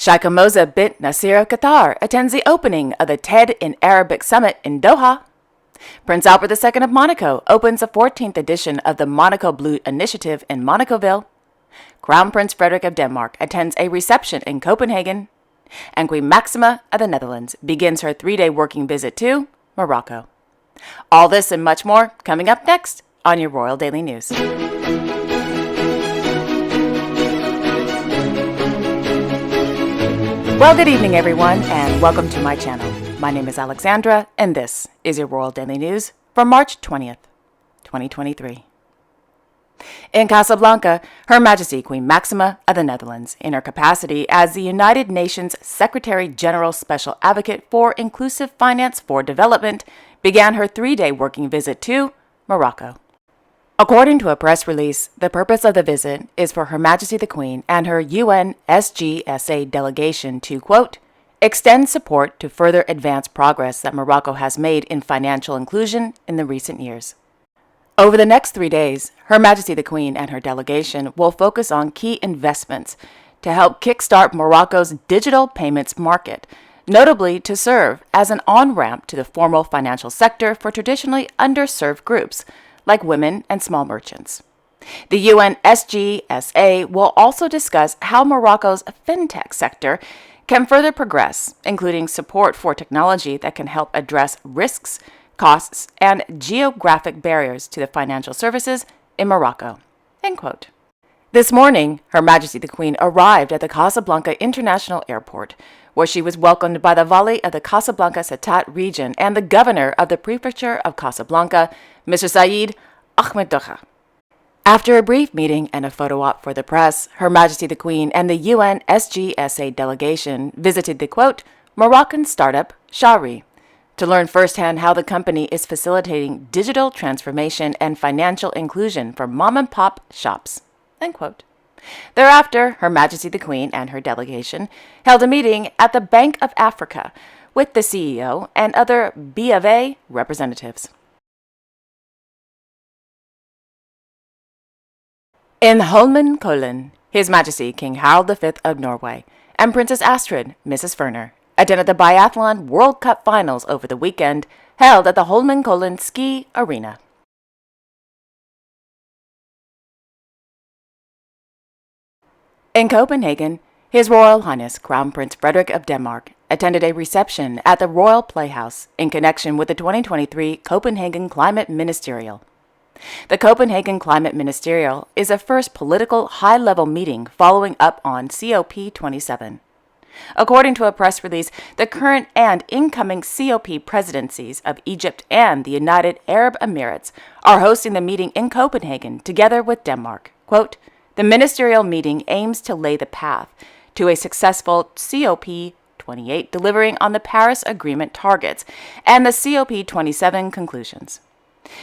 Sheikh Moza bin Nasser of Qatar attends the opening of the TED in Arabic Summit in Doha. Prince Albert II of Monaco opens the 14th edition of the Monaco-Ville initiative in Monaco-Ville. Crown Prince Frederik of Denmark attends a reception in Copenhagen. And Queen Maxima of the Netherlands begins her 3-day working visit to Morocco. All this and much more coming up next on your Royal Daily News. Well, good evening, everyone, and welcome to my channel. My name is Alexandra, and this is your Royal Daily News for March 20th, 2023. In Casablanca, Her Majesty Queen Maxima of the Netherlands, in her capacity as the United Nations Secretary-General Special Advocate for Inclusive Finance for Development, began her 3-day working visit to Morocco. According to a press release, the purpose of the visit is for Her Majesty the Queen and her UN SGSA delegation to, quote, extend support to further advance progress that Morocco has made in financial inclusion in the recent years. Over the next 3 days, Her Majesty the Queen and her delegation will focus on key investments to help kickstart Morocco's digital payments market, notably to serve as an on-ramp to the formal financial sector for traditionally underserved groups, like women and small merchants. The UN SGSA will also discuss how Morocco's fintech sector can further progress, including support for technology that can help address risks, costs, and geographic barriers to the financial services in Morocco. End quote. This morning, Her Majesty the Queen arrived at the Casablanca International Airport, where she was welcomed by the Wali of the Casablanca-Settat region and the governor of the prefecture of Casablanca, Mr. Saeed Ahmed Doha. After a brief meeting and a photo op for the press, Her Majesty the Queen and the UN SGSA delegation visited the, quote, Moroccan startup Shahri to learn firsthand how the company is facilitating digital transformation and financial inclusion for mom-and-pop shops, end quote. Thereafter, Her Majesty the Queen and her delegation held a meeting at the Bank of Africa with the CEO and other B of A representatives. In Holmenkollen, His Majesty King Harald V of Norway and Princess Astrid, Mrs. Ferner, attended the Biathlon World Cup Finals over the weekend, held at the Holmenkollen Ski Arena. In Copenhagen, His Royal Highness Crown Prince Frederik of Denmark attended a reception at the Royal Playhouse in connection with the 2023 Copenhagen Climate Ministerial. The Copenhagen Climate Ministerial is a first political high-level meeting following up on COP27. According to a press release, the current and incoming COP presidencies of Egypt and the United Arab Emirates are hosting the meeting in Copenhagen together with Denmark. Quote, the ministerial meeting aims to lay the path to a successful COP28 delivering on the Paris Agreement targets and the COP27 conclusions.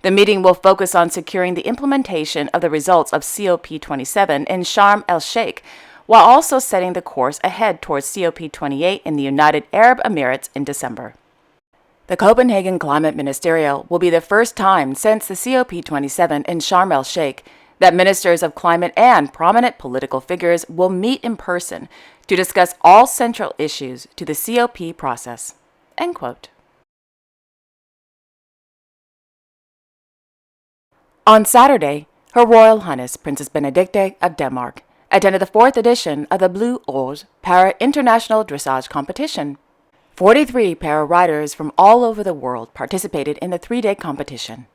The meeting will focus on securing the implementation of the results of COP27 in Sharm el-Sheikh, while also setting the course ahead towards COP28 in the United Arab Emirates in December. The Copenhagen Climate Ministerial will be the first time since the COP27 in Sharm el-Sheikh that ministers of climate and prominent political figures will meet in person to discuss all central issues to the COP process. End quote. On Saturday, Her Royal Highness Princess Benedicte of Denmark attended the 4th edition of the Blue Oars Para-International Dressage Competition. 43 para-riders from all over the world participated in the 3-day competition.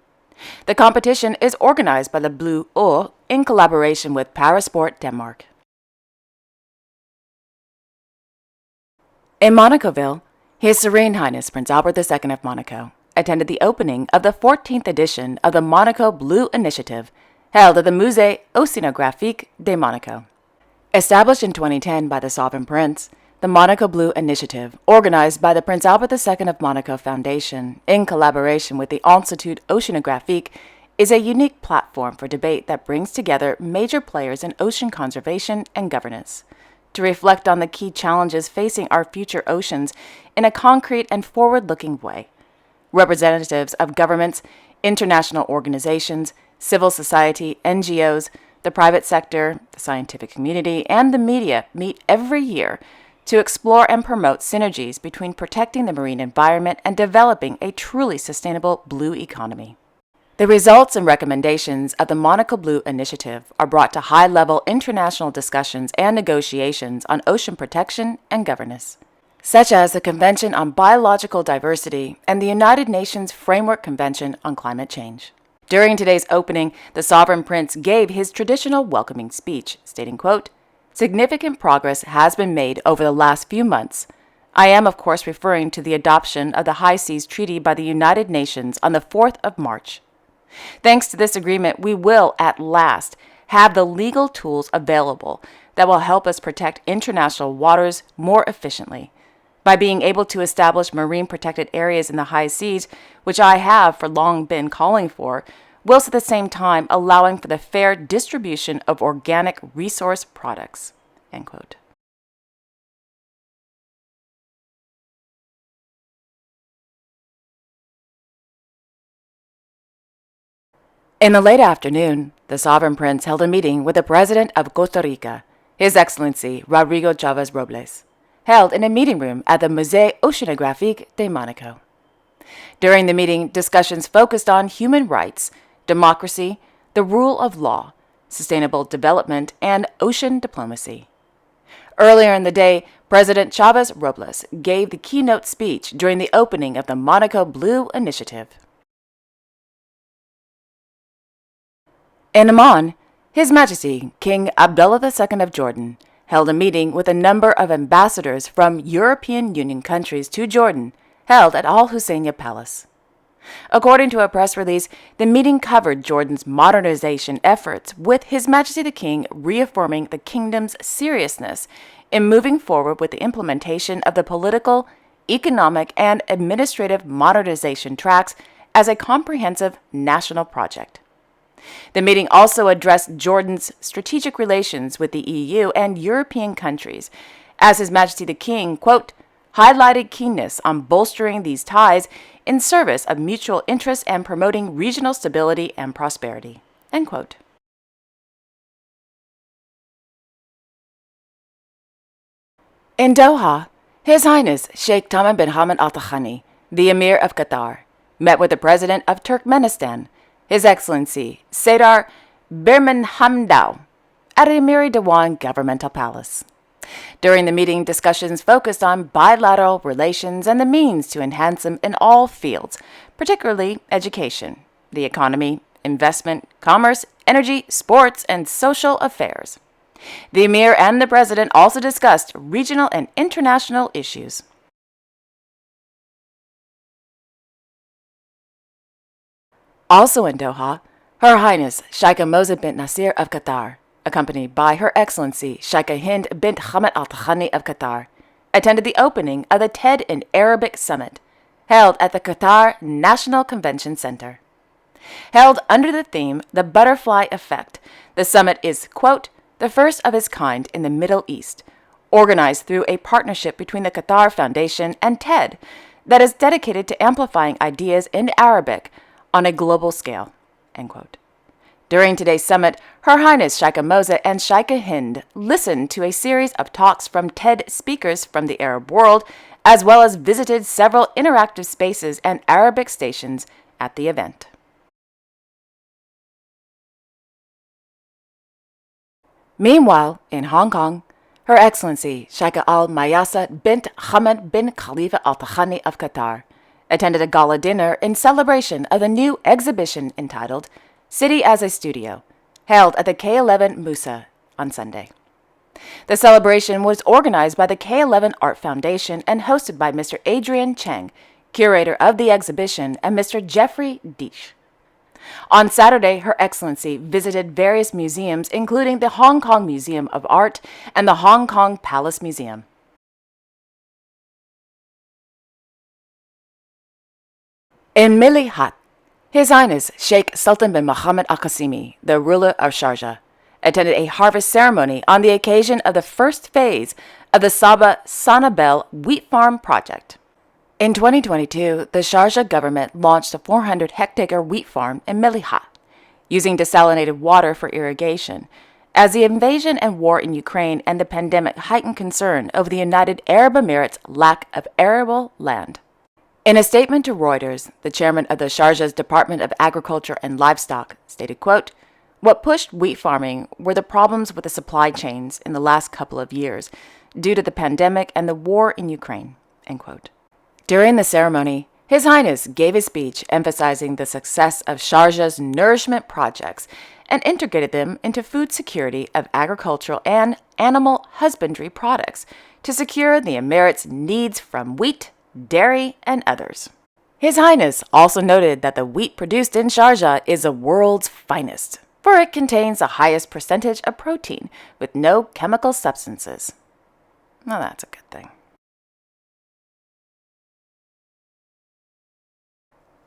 The competition is organized by the Blue Oars in collaboration with Parasport Denmark. In Monaco-Ville, His Serene Highness Prince Albert II of Monaco attended the opening of the 14th edition of the Monaco Blue Initiative, held at the Musée Oceanographique de Monaco. Established in 2010 by the Sovereign Prince, the Monaco Blue Initiative, organized by the Prince Albert II of Monaco Foundation in collaboration with the Institut Oceanographique, is a unique platform for debate that brings together major players in ocean conservation and governance to reflect on the key challenges facing our future oceans in a concrete and forward-looking way. Representatives of governments, international organizations, civil society, NGOs, the private sector, the scientific community, and the media meet every year to explore and promote synergies between protecting the marine environment and developing a truly sustainable blue economy. The results and recommendations of the Monaco Blue Initiative are brought to high-level international discussions and negotiations on ocean protection and governance, such as the Convention on Biological Diversity and the United Nations Framework Convention on Climate Change. During today's opening, the Sovereign Prince gave his traditional welcoming speech, stating, quote, "Significant progress has been made over the last few months. I am, of course, referring to the adoption of the High Seas Treaty by the United Nations on the 4th of March. Thanks to this agreement, we will, at last, have the legal tools available that will help us protect international waters more efficiently. By being able to establish marine protected areas in the high seas, which I have for long been calling for, whilst at the same time allowing for the fair distribution of organic resource products." End quote. In the late afternoon, the Sovereign Prince held a meeting with the President of Costa Rica, His Excellency Rodrigo Chávez Robles, held in a meeting room at the Musée Oceanographique de Monaco. During the meeting, discussions focused on human rights, democracy, the rule of law, sustainable development, and ocean diplomacy. Earlier in the day, President Chávez Robles gave the keynote speech during the opening of the Monaco Blue Initiative. In Oman, His Majesty King Abdullah II of Jordan held a meeting with a number of ambassadors from European Union countries to Jordan, held at Al Husseiniya Palace. According to a press release, the meeting covered Jordan's modernization efforts, with His Majesty the King reaffirming the kingdom's seriousness in moving forward with the implementation of the political, economic, and administrative modernization tracks as a comprehensive national project. The meeting also addressed Jordan's strategic relations with the EU and European countries, as His Majesty the King, quote, highlighted keenness on bolstering these ties in service of mutual interest and promoting regional stability and prosperity, end quote. In Doha, His Highness Sheikh Tamim bin Hamad Al Thani, the Emir of Qatar, met with the President of Turkmenistan, His Excellency Serdar Berminhamdov, at Emiri Dewan Governmental Palace. During the meeting, discussions focused on bilateral relations and the means to enhance them in all fields, particularly education, the economy, investment, commerce, energy, sports, and social affairs. The Emir and the President also discussed regional and international issues. Also in Doha, Her Highness Sheikha Moza bint Nasser of Qatar, accompanied by Her Excellency Sheikha Hind bint Hamad Al Thani of Qatar, attended the opening of the TED in Arabic Summit, held at the Qatar National Convention Center. Held under the theme, The Butterfly Effect, the summit is, quote, the first of its kind in the Middle East, organized through a partnership between the Qatar Foundation and TED that is dedicated to amplifying ideas in Arabic on a global scale, end quote. During today's summit, Her Highness Sheikha Moza and Sheikha Hind listened to a series of talks from TED speakers from the Arab world, as well as visited several interactive spaces and Arabic stations at the event. Meanwhile, in Hong Kong, Her Excellency Sheikha Al Mayasa bint Hamad bin Khalifa Al Thani of Qatar attended a gala dinner in celebration of the new exhibition entitled City as a Studio, held at the K11 Musa on Sunday. The celebration was organized by the K11 Art Foundation and hosted by Mr. Adrian Cheng, curator of the exhibition, and Mr. Jeffrey Deesh. On Saturday, Her Excellency visited various museums, including the Hong Kong Museum of Art and the Hong Kong Palace Museum. In Milihat, His Highness Sheikh Sultan bin Mohammed Al Qasimi, the ruler of Sharjah, attended a harvest ceremony on the occasion of the first phase of the Sabah Sanabel wheat farm project. In 2022, the Sharjah government launched a 400-hectare wheat farm in Milihat, using desalinated water for irrigation, as the invasion and war in Ukraine and the pandemic heightened concern over the United Arab Emirates' lack of arable land. In a statement to Reuters, the chairman of the Sharjah's Department of Agriculture and Livestock stated, quote, "What pushed wheat farming were the problems with the supply chains in the last couple of years due to the pandemic and the war in Ukraine," end quote. During the ceremony, His Highness gave a speech emphasizing the success of Sharjah's nourishment projects and integrated them into food security of agricultural and animal husbandry products to secure the Emirates' needs from wheat, dairy, and others. His Highness also noted that the wheat produced in Sharjah is the world's finest, for it contains the highest percentage of protein with no chemical substances. Well, that's a good thing.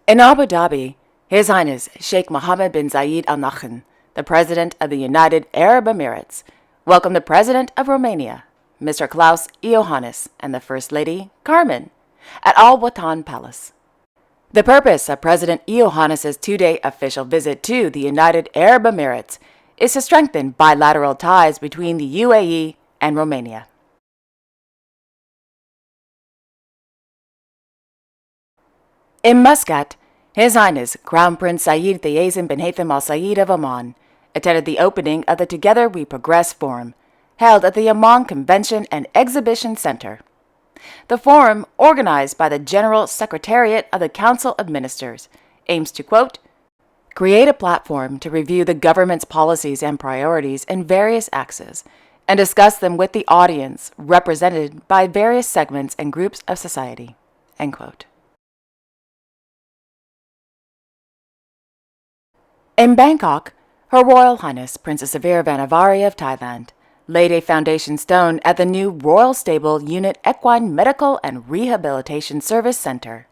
In Abu Dhabi, His Highness Sheikh Mohammed bin Zayed Al Nahyan, the President of the United Arab Emirates, welcomed the President of Romania, Mr. Klaus Iohannis, and the First Lady, Carmen, at Al Watan Palace. The purpose of President Iohannis' two-day official visit to the United Arab Emirates is to strengthen bilateral ties between the UAE and Romania. In Muscat, His Highness Crown Prince Saeed Thayezin bin Haytham Al Saeed of Oman attended the opening of the Together We Progress Forum, held at the Oman Convention and Exhibition Center. The forum, organized by the General Secretariat of the Council of Ministers, aims to, quote, "create a platform to review the government's policies and priorities in various axes and discuss them with the audience represented by various segments and groups of society," end quote. In Bangkok, Her Royal Highness Princess Savir Vanavari of Thailand laid a foundation stone at the new Royal Stable Unit Equine Medical and Rehabilitation Service Center.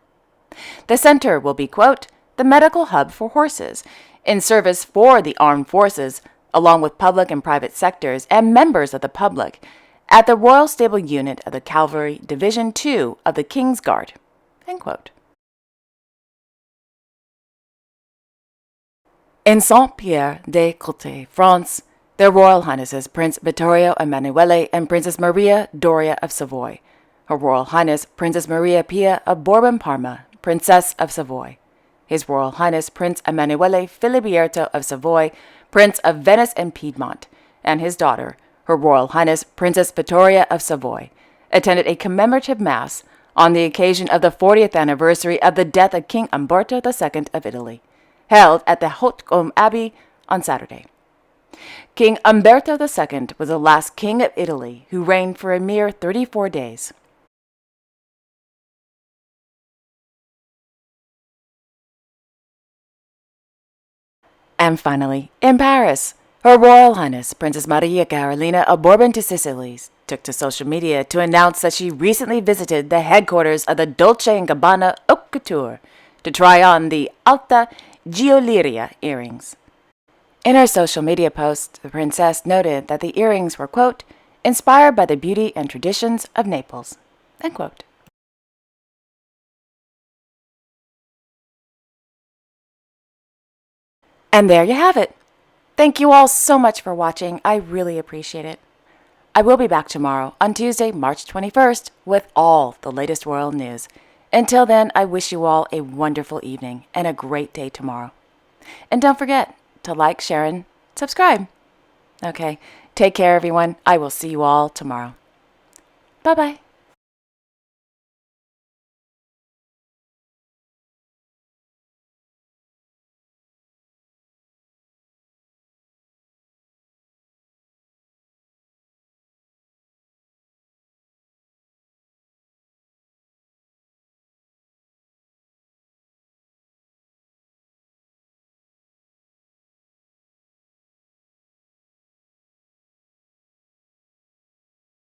The center will be, quote, "the medical hub for horses, in service for the armed forces, along with public and private sectors and members of the public, at the Royal Stable Unit of the Cavalry Division 2 of the King's Guard," end quote. In Saint-Pierre-des-Côtés, France, Their Royal Highnesses Prince Vittorio Emanuele and Princess Maria Doria of Savoy, Her Royal Highness Princess Maria Pia of Bourbon-Parma, Princess of Savoy, His Royal Highness Prince Emanuele Filiberto of Savoy, Prince of Venice and Piedmont, and his daughter, Her Royal Highness Princess Vittoria of Savoy, attended a commemorative Mass on the occasion of the 40th anniversary of the death of King Umberto II of Italy, held at the Haute-Combe Abbey on Saturday. King Umberto II was the last king of Italy who reigned for a mere 34 days. And finally, in Paris, Her Royal Highness Princess Maria Carolina of Bourbon to Sicilies took to social media to announce that she recently visited the headquarters of the Dolce & Gabbana Haute Couture to try on the Alta Gioliria earrings. In her social media post, the princess noted that the earrings were, quote, "inspired by the beauty and traditions of Naples," end quote. And there you have it. Thank you all so much for watching. I really appreciate it. I will be back tomorrow on Tuesday, March 21st with all the latest royal news. Until then, I wish you all a wonderful evening and a great day tomorrow. And don't forget to like, share, and subscribe. Okay, take care, everyone. I will see you all tomorrow. Bye-bye.